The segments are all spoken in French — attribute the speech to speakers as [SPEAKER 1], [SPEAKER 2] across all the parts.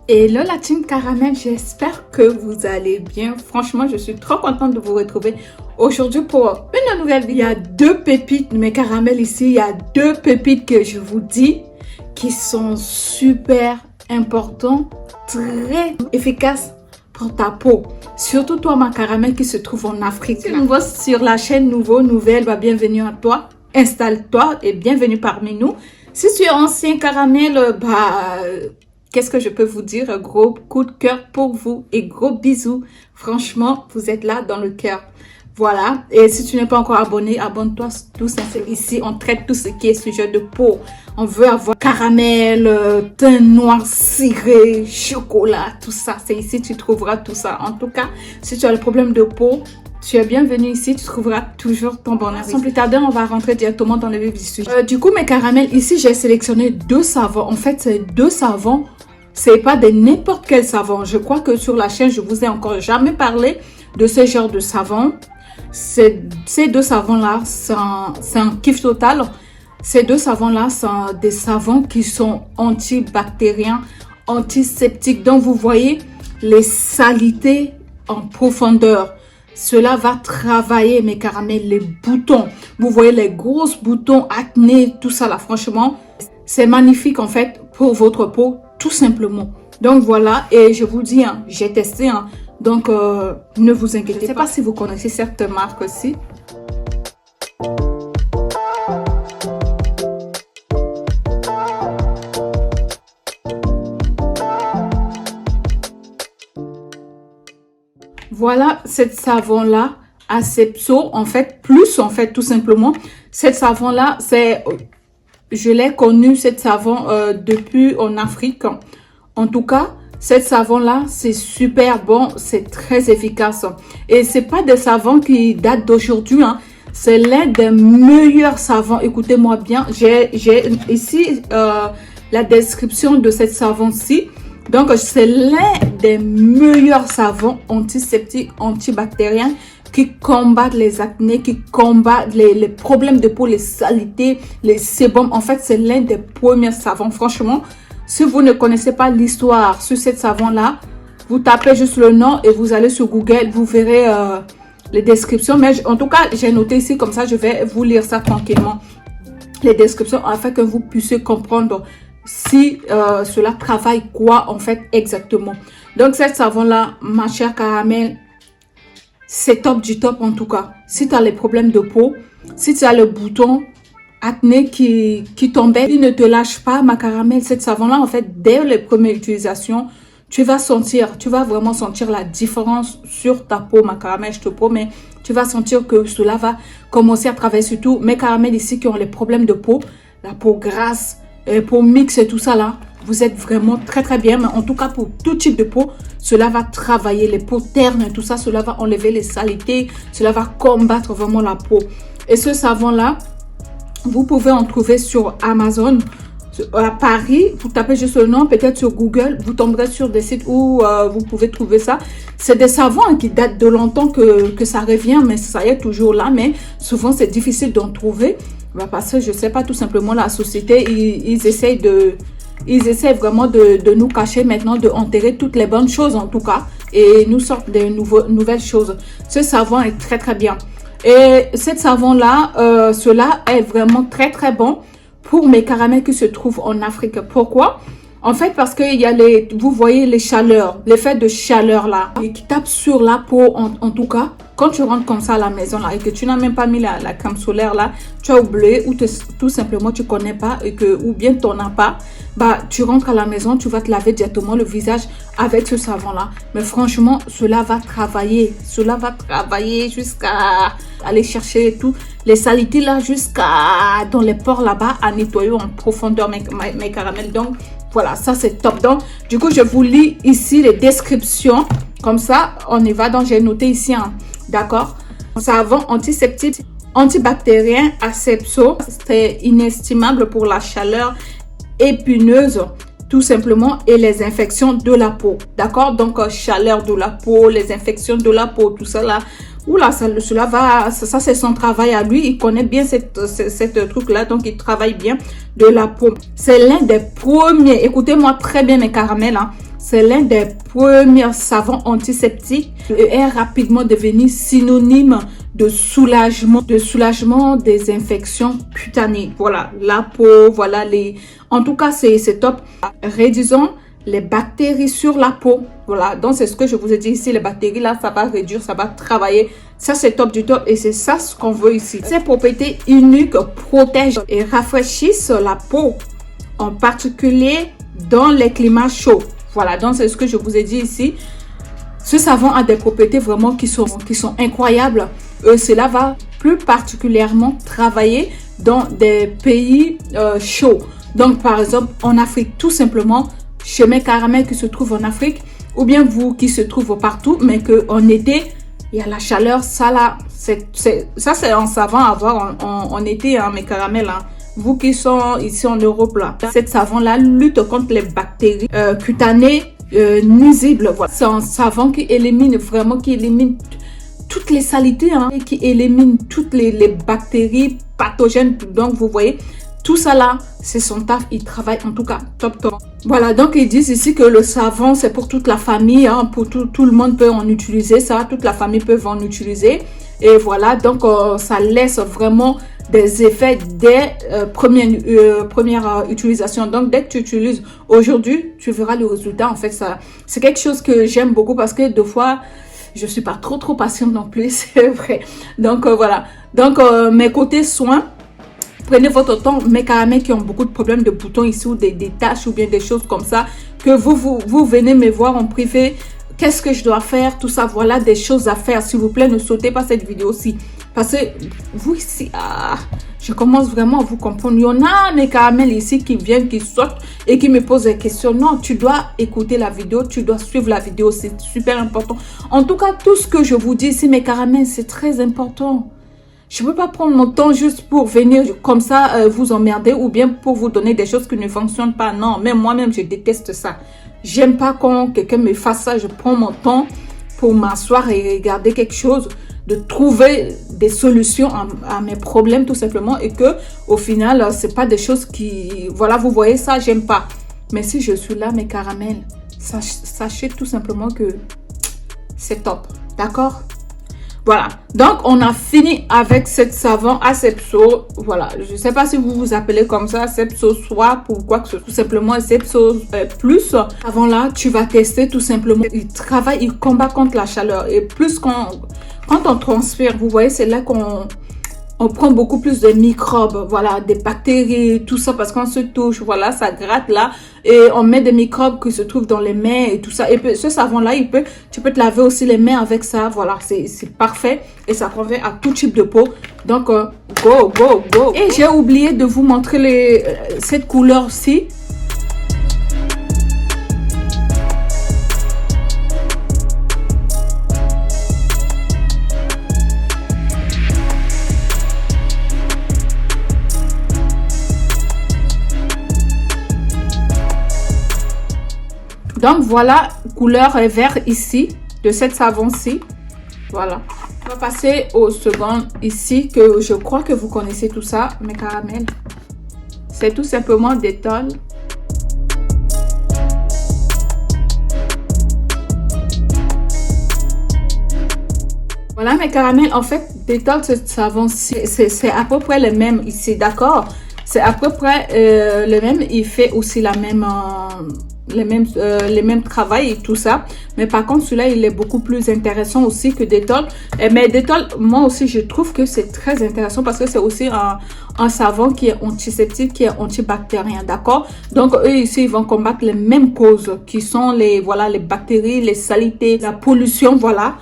[SPEAKER 1] Hello la team caramel, j'espère que vous allez bien. Franchement, je suis trop contente de vous retrouver aujourd'hui pour une nouvelle vidéo. Il y a deux pépites, mes caramels ici, il y a deux pépites que je vous dis qui sont super importants, très efficaces pour ta peau. Surtout toi ma caramel qui se trouve en Afrique. Si tu es nouveau sur la chaîne nouvelle, bienvenue à toi. Installe-toi et bienvenue parmi nous. Si tu es ancien caramel, qu'est-ce que je peux vous dire? Gros coup de cœur pour vous et gros bisous. Franchement, vous êtes là dans le cœur. Voilà. Et si tu n'es pas encore abonné, abonne-toi tout simplement. Ici, on traite tout ce qui est sujet de peau. On veut avoir caramel, teint noir ciré, chocolat, tout ça. C'est ici que tu trouveras tout ça. En tout cas, si tu as le problème de peau, tu es bienvenue ici, tu trouveras toujours ton bonheur. Sans plus tarder, on va rentrer directement dans le vif du sujet. Du coup, mes caramels, ici, j'ai sélectionné deux savons. En fait, ces deux savons, c'est pas de n'importe quel savon. Je crois que sur la chaîne, je vous ai encore jamais parlé de ce genre de savon. Ces deux savons-là, c'est un kiff total. Ces deux savons-là, sont des savons qui sont antibactériens, antiseptiques. Donc, vous voyez les saletés en profondeur. Cela va travailler, mes caramels, les boutons. Vous voyez les grosses boutons, acné, tout ça là. Franchement, c'est magnifique en fait pour votre peau, tout simplement. Donc voilà, et je vous dis, j'ai testé. Donc ne vous inquiétez pas. Je ne sais pas si vous connaissez cette marque-ci. Voilà, cette savon-là, Accepso, en fait, tout simplement. Cette savon-là, je l'ai connu, cette savon, depuis en Afrique. En tout cas, cette savon-là, c'est super bon, c'est très efficace. Et c'est pas des savons qui datent d'aujourd'hui, C'est l'un des meilleurs savons. Écoutez-moi bien, j'ai ici la description de cette savon-ci. Donc, c'est l'un des meilleurs savons antiseptiques, antibactériens qui combattent les acnés, qui combattent les problèmes de peau, les saletés, les sébums. En fait, c'est l'un des premiers savons. Franchement, si vous ne connaissez pas l'histoire sur cette savon-là, vous tapez juste le nom et vous allez sur Google, vous verrez les descriptions. Mais en tout cas, j'ai noté ici, comme ça, je vais vous lire ça tranquillement. Les descriptions afin que vous puissiez comprendre si cela travaille quoi en fait exactement. Donc cette savon là, ma chère caramel, c'est top du top en tout cas. Si tu as les problèmes de peau, si tu as le bouton acné qui tombait, il ne te lâche pas ma caramel. Cette savon là en fait, dès les premières utilisations, tu vas vraiment sentir la différence sur ta peau ma caramel, je te promets. Tu vas sentir que cela va commencer à travailler sur tout. Mes caramels ici qui ont les problèmes de peau, la peau grasse, pour mix et tout ça là, vous êtes vraiment très bien. Mais en tout cas pour tout type de peau, cela va travailler les peaux ternes et tout ça. Cela va enlever les saletés, cela va combattre vraiment la peau. Et ce savon là, vous pouvez en trouver sur Amazon à Paris. Vous tapez juste le nom, peut-être sur Google, vous tomberez sur des sites où vous pouvez trouver ça. C'est des savons qui datent de longtemps que ça revient, mais ça y est toujours là. Mais souvent c'est difficile d'en trouver. Parce que je sais pas, tout simplement la société, ils essayent vraiment de nous cacher maintenant, de enterrer toutes les bonnes choses en tout cas. Et nous sortent de nouvelles choses. Ce savon est très bien. Et cette savon là, cela est vraiment très bon pour mes caramels qui se trouvent en Afrique. Pourquoi? En fait, parce qu'il y a vous voyez les chaleurs, l'effet de chaleur là, qui tape sur la peau en tout cas. Quand tu rentres comme ça à la maison là et que tu n'as même pas mis la crème solaire là, tu as oublié ou tout simplement tu connais pas ou bien tu n'en as pas, tu rentres à la maison, tu vas te laver directement le visage avec ce savon là. Mais franchement, cela va travailler jusqu'à aller chercher tout les saletés là, jusqu'à dans les pores là-bas, à nettoyer en profondeur mes caramels. Donc voilà, ça c'est top. Donc du coup, je vous lis ici les descriptions. Comme ça, on y va. Donc j'ai noté ici, d'accord. Savon antiseptique, antibactérien, Accepso. C'est inestimable pour la chaleur épineuse, tout simplement, et les infections de la peau. D'accord. Donc chaleur de la peau, les infections de la peau, tout ça là. Oula, cela va, ça c'est son travail à lui. Il connaît bien cette truc-là, donc il travaille bien de la peau. C'est l'un des premiers, écoutez-moi très bien mes caramels, hein. C'est l'un des premiers savons antiseptiques et est rapidement devenu synonyme de soulagement des infections cutanées. Voilà, la peau, voilà en tout cas, c'est top. Réduisons les bactéries sur la peau. Voilà, donc c'est ce que je vous ai dit ici. Les bactéries, là, ça va réduire, ça va travailler. Ça, c'est top du top et c'est ça ce qu'on veut ici. Ces propriétés uniques protègent et rafraîchissent la peau, en particulier dans les climats chauds. Voilà, donc c'est ce que je vous ai dit ici. Ce savon a des propriétés vraiment qui sont incroyables. Cela va plus particulièrement travailler dans des pays chauds. Donc, par exemple, en Afrique, tout simplement, chez mes caramels qui se trouvent en Afrique, ou bien vous qui se trouvent partout, mais qu'en été, il y a la chaleur, ça là, ça c'est un savon à avoir en été, hein, mes caramels, hein. Vous qui sont ici en Europe, là, cette savon-là lutte contre les bactéries cutanées nuisibles. Voilà. C'est un savon qui élimine vraiment, toutes les saletés, hein, et qui élimine toutes les bactéries pathogènes. Donc, vous voyez, tout ça là, c'est son taf. Il travaille en tout cas top. Voilà, donc ils disent ici que le savon, c'est pour toute la famille. Hein, pour tout le monde peut en utiliser ça. Toute la famille peut en utiliser. Et voilà, donc ça laisse vraiment des effets dès première utilisation. Donc, dès que tu utilises aujourd'hui, tu verras le résultat. En fait, ça, c'est quelque chose que j'aime beaucoup parce que deux fois, je suis pas trop patiente non plus, c'est vrai. Donc, voilà. Donc, mes côtés soins, prenez votre temps. Mes caramels qui ont beaucoup de problèmes de boutons ici ou des taches ou bien des choses comme ça, que vous venez me voir en privé. Qu'est-ce que je dois faire? Tout ça, voilà des choses à faire. S'il vous plaît, ne sautez pas cette vidéo-ci. Parce que vous ici, je commence vraiment à vous comprendre. Il y en a mes caramels ici qui viennent, qui sautent et qui me posent des questions. Non, tu dois écouter la vidéo, tu dois suivre la vidéo. C'est super important. En tout cas, tout ce que je vous dis ici, mes caramels, c'est très important. Je ne peux pas prendre mon temps juste pour venir comme ça vous emmerder ou bien pour vous donner des choses qui ne fonctionnent pas. Non, même moi-même, je déteste ça. J'aime pas quand quelqu'un me fasse ça. Je prends mon temps pour m'asseoir et regarder quelque chose, de trouver des solutions à mes problèmes tout simplement et que au final, c'est pas des choses qui... Voilà, vous voyez ça, j'aime pas. Mais si je suis là, mes caramels, sachez tout simplement que c'est top. D'accord? Voilà, donc on a fini avec cette savon Asepso. Voilà, je ne sais pas si vous vous appelez comme ça, Asepso soit pour quoi que ce soit, tout simplement Asepso plus. Avant là, tu vas tester tout simplement. Il travaille, il combat contre la chaleur. Et plus quand on transpire, vous voyez, c'est là qu'on prend beaucoup plus de microbes, voilà, des bactéries, tout ça, parce qu'on se touche, voilà, ça gratte là, et on met des microbes qui se trouvent dans les mains et tout ça. Et puis, ce savon-là, tu peux te laver aussi les mains avec ça, voilà, c'est parfait, et ça convient à tout type de peau. Donc, go. Et j'ai oublié de vous montrer cette couleur-ci. Donc, voilà, couleur vert ici, de cette savon-ci. Voilà. On va passer au second ici, que je crois que vous connaissez tout ça, mes caramels. C'est tout simplement Dettol. Voilà, mes caramels. En fait, Dettol, ce savon-ci, c'est à peu près le même ici, d'accord? C'est à peu près le même. Il fait aussi la même... les mêmes travail et tout ça, mais par contre celui-là il est beaucoup plus intéressant aussi que Dettol. Mais Dettol, moi aussi je trouve que c'est très intéressant parce que c'est aussi un savon qui est antiseptique, qui est antibactérien, d'accord? Donc eux ici ils vont combattre les mêmes causes qui sont les bactéries, les saletés, la pollution, voilà.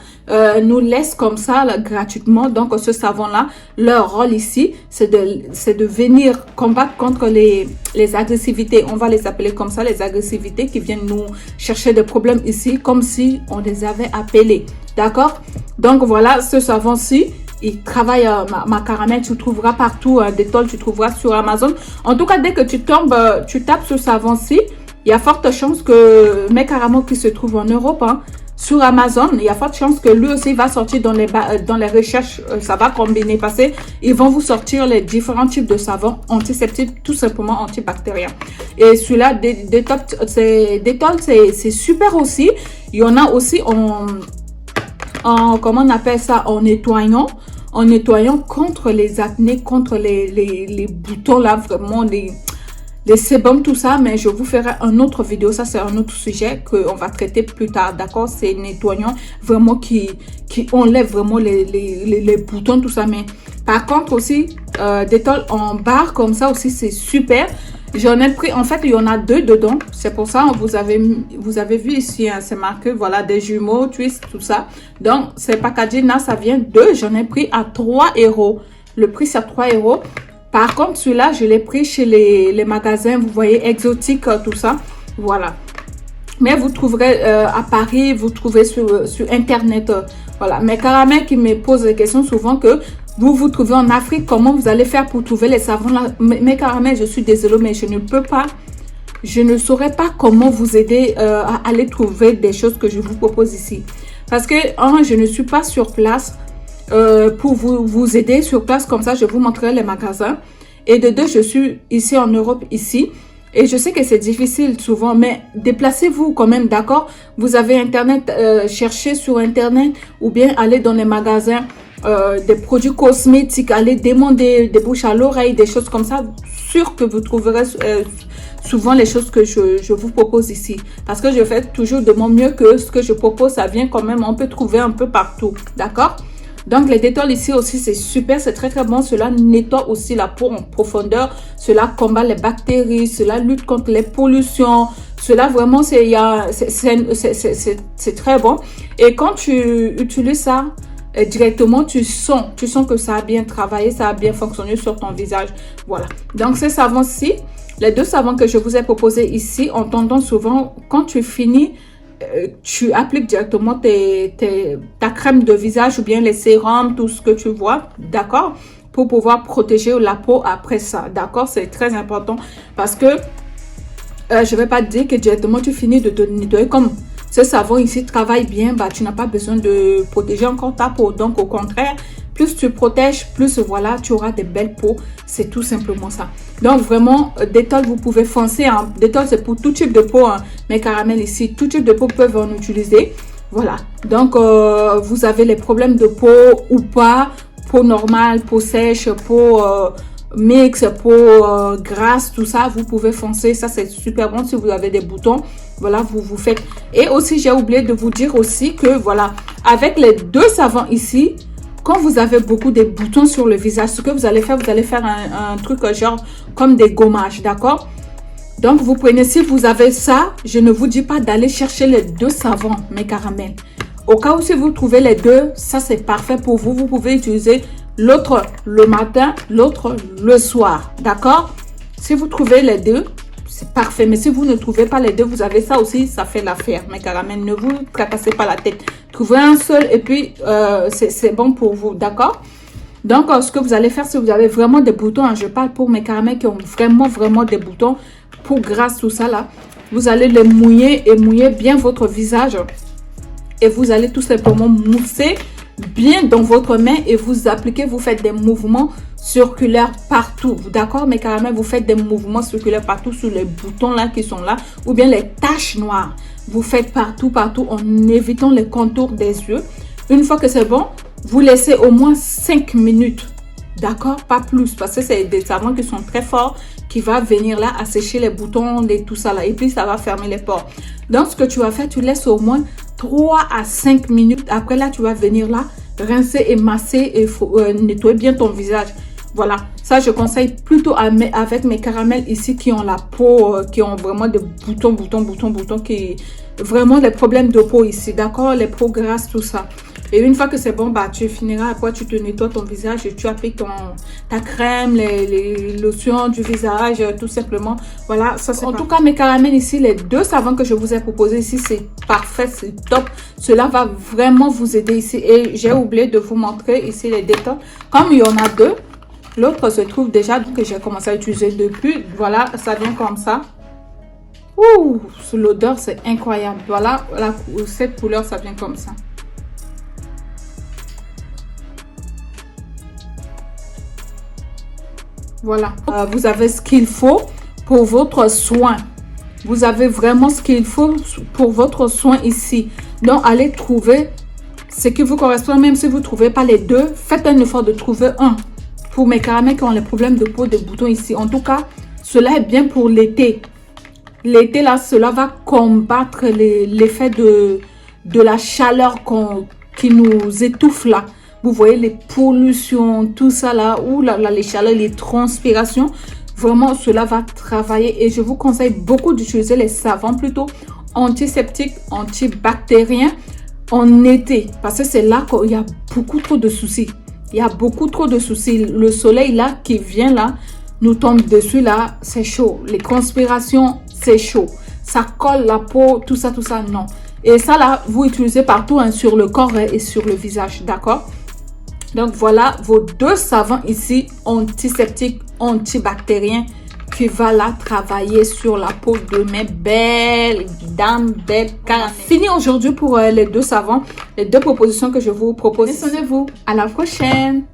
[SPEAKER 1] Nous laisse comme ça là, gratuitement. Donc ce savon là, leur rôle ici c'est de venir combattre contre les agressivités, on va les appeler comme ça, les agressivités qui viennent nous chercher des problèmes ici comme si on les avait appelés, d'accord? Donc voilà, ce savon ci il travaille ma caramel, tu trouveras partout, Dettol tu trouveras sur Amazon. En tout cas, dès que tu tapes ce savon ci, il y a forte chance que mes caramels qui se trouvent en Europe, hein, sur Amazon, il y a forte chance que lui aussi va sortir dans les recherches, ça va combiner parce qu'ils vont vous sortir les différents types de savons antiseptiques, tout simplement antibactériens. Et celui-là, Dettol, c'est super aussi. Il y en a aussi comment on appelle ça, en nettoyant contre les acnés, contre les boutons là, vraiment les sébums, tout ça, mais je vous ferai un autre vidéo, ça c'est un autre sujet qu'on va traiter plus tard, d'accord? C'est nettoyant vraiment qui enlève vraiment les boutons, tout ça, mais par contre aussi, Dettol en barre comme ça aussi, c'est super. J'en ai pris, en fait, il y en a 2 dedans. C'est pour ça, vous avez vu ici, hein, c'est marqué, voilà, des jumeaux, twist, tout ça. Donc, c'est packaging là, ça vient 2. J'en ai pris à 3 €. Le prix, c'est 3 €. Par contre, celui-là, je l'ai pris chez les magasins, vous voyez, exotiques, tout ça. Voilà. Mais vous trouverez à Paris, vous trouvez sur Internet. Voilà. Mes caramels qui me posent des questions souvent que vous trouvez en Afrique, comment vous allez faire pour trouver les savons là? Mes caramels, je suis désolée, mais je ne peux pas. Je ne saurais pas comment vous aider à aller trouver des choses que je vous propose ici. Parce que, je ne suis pas sur place pour vous aider sur place. Comme ça, je vous montrerai les magasins. Et de 2, je suis ici en Europe, ici. Et je sais que c'est difficile souvent, mais déplacez-vous quand même, d'accord? Vous avez Internet, cherchez sur Internet ou bien allez dans les magasins des produits cosmétiques, allez demander des bouches à l'oreille, des choses comme ça. Sûr que vous trouverez souvent les choses que je vous propose ici. Parce que je fais toujours de mon mieux que ce que je propose, ça vient quand même, on peut trouver un peu partout, d'accord? Donc, les Dettol ici aussi, c'est super, c'est très très bon. Cela nettoie aussi la peau en profondeur. Cela combat les bactéries, cela lutte contre les pollutions. Cela vraiment, c'est très bon. Et quand tu utilises ça directement, tu sens que ça a bien travaillé, ça a bien fonctionné sur ton visage. Voilà. Donc, ces savons-ci, les 2 savons que je vous ai proposés ici, ont tendance souvent, quand tu finis, tu appliques directement ta crème de visage ou bien les sérums, tout ce que tu vois, d'accord, pour pouvoir protéger la peau après ça, d'accord, c'est très important parce que je vais pas te dire que directement tu finis de te nettoyer comme ce savon ici travaille bien, bah tu n'as pas besoin de protéger encore ta peau, donc au contraire, plus tu protèges, plus voilà, tu auras des belles peaux. C'est tout simplement ça. Donc vraiment, Dettol, vous pouvez foncer. Hein. Dettol, c'est pour tout type de peau. Hein. Mes caramels ici, tout type de peau peuvent en utiliser. Voilà. Donc, vous avez les problèmes de peau ou pas. Peau normale, peau sèche, peau mix, peau grasse, tout ça. Vous pouvez foncer. Ça, c'est super bon si vous avez des boutons. Voilà, vous faites. Et aussi, j'ai oublié de vous dire aussi que voilà, avec les 2 savons ici, quand vous avez beaucoup de boutons sur le visage, ce que vous allez faire un truc genre comme des gommages, d'accord? Donc, vous prenez, si vous avez ça, je ne vous dis pas d'aller chercher les 2 savons, mes caramels. Au cas où si vous trouvez les 2, ça c'est parfait pour vous. Vous pouvez utiliser l'autre le matin, l'autre le soir, d'accord? Si vous trouvez les 2, c'est parfait. Mais si vous ne trouvez pas les 2, vous avez ça aussi, ça fait l'affaire. Mes caramels, ne vous tracassez pas la tête. Trouvez un seul et puis c'est bon pour vous, d'accord? Donc, ce que vous allez faire, si vous avez vraiment des boutons, hein, je parle pour mes caramels qui ont vraiment des boutons, pour grâce tout ça là, vous allez les mouiller et mouiller bien votre visage. Et vous allez tout simplement mousser bien dans votre main et vous appliquez, vous faites des mouvements circulaires partout, d'accord mes caramels, vous faites des mouvements circulaires partout sur les boutons là qui sont là ou bien les taches noires, vous faites partout en évitant les contours des yeux. Une fois que c'est bon, vous laissez au moins 5 minutes, d'accord, pas plus, parce que c'est des savons qui sont très forts qui va venir là assécher les boutons et tout ça là, et puis ça va fermer les pores. Donc ce que tu vas faire, tu laisses au moins 3 à 5 minutes. Après là, tu vas venir là, rincer et masser et nettoyer bien ton visage. Voilà, ça je conseille plutôt avec mes caramels ici qui ont la peau, qui ont vraiment des boutons, qui vraiment des problèmes de peau ici, d'accord, les peaux grasses, tout ça. Et une fois que c'est bon, bah tu finiras, après tu te nettoies ton visage et tu appliques ta crème, les lotions du visage, tout simplement. Voilà, ça c'est en tout cas mes caramels ici, les 2 savons que je vous ai proposés ici, c'est parfait, c'est top. Cela va vraiment vous aider ici. Et j'ai oublié de vous montrer ici les Dettol. Comme il y en a 2, l'autre se trouve déjà que j'ai commencé à utiliser depuis. Voilà, ça vient comme ça. Ouh, l'odeur, c'est incroyable. Voilà, cette couleur, ça vient comme ça. Voilà, vous avez ce qu'il faut pour votre soin. Vous avez vraiment ce qu'il faut pour votre soin ici. Donc, allez trouver ce qui vous correspond. Même si vous ne trouvez pas les deux, faites un effort de trouver un. Pour mes caramels qui ont les problèmes de peau, des boutons ici. En tout cas, cela est bien pour l'été. L'été, là, cela va combattre l'effet de la chaleur qui nous étouffe là. Vous voyez les pollutions, tout ça là, ou là, les chaleurs, les transpirations. Vraiment, cela va travailler et je vous conseille beaucoup d'utiliser les savons plutôt antiseptiques, antibactériens en été. Parce que c'est là qu'il y a beaucoup trop de soucis. Il y a beaucoup trop de soucis. Le soleil là qui vient là, nous tombe dessus là, c'est chaud. Les transpirations, c'est chaud. Ça colle la peau, tout ça, non. Et ça là, vous utilisez partout hein, sur le corps et sur le visage, d'accord? Donc voilà vos deux savons ici, antiseptiques, antibactériens, qui va là travailler sur la peau de mes belles dames, belles caramels. Fini aujourd'hui pour les deux savons, les deux propositions que je vous propose. Abonnez-vous, à la prochaine.